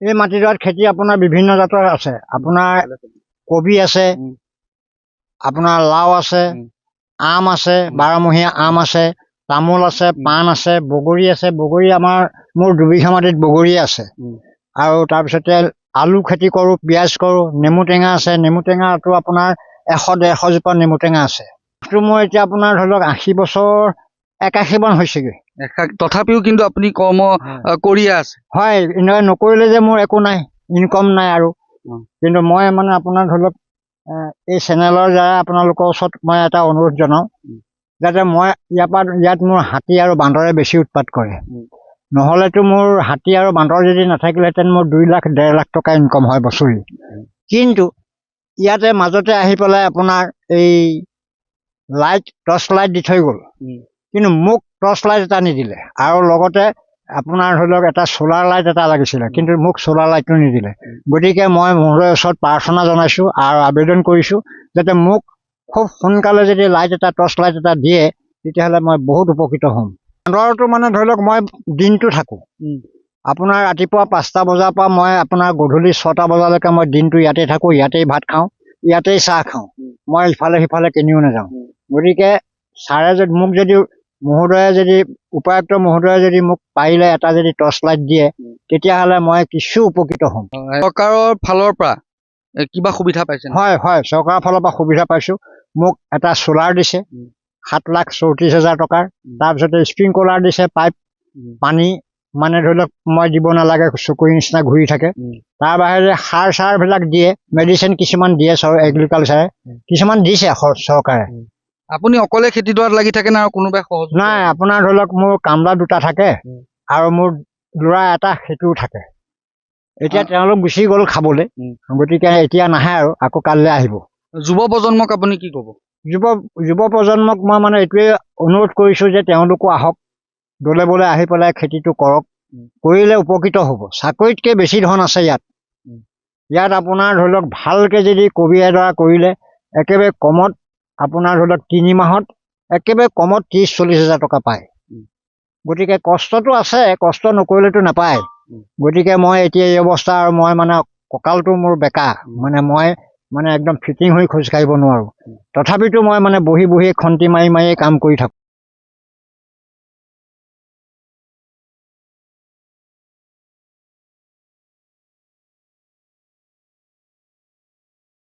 এই মাটিডৰাত খেতি আপোনাৰ বিভিন্ন জাতৰ আছে। আপোনাৰ কবি আছে, আপোনাৰ লাও আছে, আম আছে, 12মহীয়া আম আছে, তামোল আছে, পাণ আছে, বগৰী আছে। বগৰী মোৰ 2 বিঘা মাটিত বগৰী আছে। আৰু তাৰপিছতে আলু খেতি কৰোঁ, পিঁয়াজ কৰোঁ, নেমু টেঙা আছে। নেমু টেঙাটো আপোনাৰ 100-150 জোপা নেমু টেঙা আছে। মোৰ এতিয়া আপোনাৰ ধৰি লওক 80 বছৰ 81 মান হৈছেগৈ। তথাপিও কিন্তু আপুনি কৰ্ম কৰিয়ে আছে। হয়, এনেকৈ নকৰিলে যে মোৰ একো নাই, ইনকম নাই আৰু। কিন্তু মই মানে আপোনাৰ ধৰি লওক এই চেনেলৰ দ্বাৰা আপোনালোকৰ ওচৰত মই এটা অনুৰোধ জনাওঁ, যাতে মই ইয়াত মোৰ হাতী আৰু বান্দৰে বেছি উৎপাত কৰে। নহ'লেতো মোৰ হাতী আৰু বান্দৰ যদি নাথাকিলেহেঁতেন মোৰ 2 লাখ 1.5 লাখ টকা ইনকম হয় বছৰি। কিন্তু ইয়াতে মাজতে আহি পেলাই আপোনাৰ এই টৰ্চ লাইট দি থৈ গ'ল। কিন্তু মোক টৰ্চ লাইট এটা নিদিলে, আৰু লগতে আপোনাৰ ধৰি লওক এটা চ'লাৰ লাইট এটা লাগিছিলে, কিন্তু মোক চ'লাৰ লাইটটো নিদিলে। গতিকে মই মহোদয়ৰ ওচৰত প্ৰাৰ্থনা জনাইছোঁ আৰু আবেদন কৰিছোঁ যাতে মোক খুব সোনকালে যদি টৰ্চ লাইট এটা দিয়ে, তেতিয়াহ'লে মই বহুত উপকৃত হ'ম। বান্দৰটো মানে ধৰি লওক মই দিনটো থাকোঁ। আপোনাৰ ৰাতিপুৱা 5টা বজাৰ পৰা মই আপোনাৰ গধূলি 6টা বজালৈকে মই দিনটো ইয়াতে থাকোঁ, ইয়াতেই ভাত খাওঁ, ইয়াতেই চাহ খাওঁ। মই ইফালে সিফালে কেনিও নাযাওঁ। গতিকে ছাৰে মোক যদি উপায়ুক্ত মহোদয়ে যদি মোক পাৰিলে এটা যদি টৰ্চ লাইট দিয়ে, তেতিয়াহ'লে মই কিছু উপকৃত হ'ম। চৰকাৰৰ ফালৰ পৰা কিবা সুবিধা পাইছে? হয়, চৰকাৰৰ ফালৰ পৰা সুবিধা পাইছোঁ। মোক এটা চ'লাৰ দিছে 7,34,000 টকাৰ। তাৰপিছতে স্প্ৰিংকলাৰ দিছে, পাইপ পানী মানে ধৰি লওক মই দিব নালাগে, চকুৰ নিচিনা ঘূৰি থাকে। তাৰ বাহিৰে সাৰ চাৰবিলাক দিয়ে, মেডিচিন কিছুমান দিয়ে এগ্ৰিকালচাৰে, কিছুমান দিছে চৰকাৰে। আপুনি অকলে খেতিডৰাত লাগি থাকে না আৰু কোনোবাই সহযোগ? নাই, আপোনাৰ ধৰি লওক মোৰ কামলা 2টা থাকে আৰু মোৰ ল'ৰা এটা, সেইটোও থাকে। এতিয়া তেওঁলোক গুচি গ'ল খাবলৈ, গতিকে এতিয়া নাহে আৰু, আকৌ কাইলৈ আহিব। যুৱ প্ৰজন্মক আপুনি কি ক'ব? যুৱ প্ৰজন্মক মই মানে এইটোৱে অনুৰোধ কৰিছোঁ যে তেওঁলোকো আহক, দলে বলে আহি পেলাই খেতিটো কৰক, কৰিলে উপকৃত হ'ব। চাকৰিতকৈ বেছি ধন আছে ইয়াত আপোনাৰ ধৰি লওক ভালকৈ যদি কবি এডৰা কৰিলে একেবাৰে কমত আপোনাৰ ধৰি লওক 3 মাহত একেবাৰে কমত 30-40 হাজাৰ টকা পায়। গতিকে কষ্টটো আছে, কষ্ট নকৰিলেতো নাপায়। গতিকে মই এতিয়া এই অৱস্থা, আৰু মই মানে কঁকালটো মোৰ বেকা, মই একদম ফিটিং হৈ খোজ কাঢ়িব নোৱাৰোঁ। তথাপিতো মই বহি খন্তি মাৰি কাম কৰি থাকোঁ।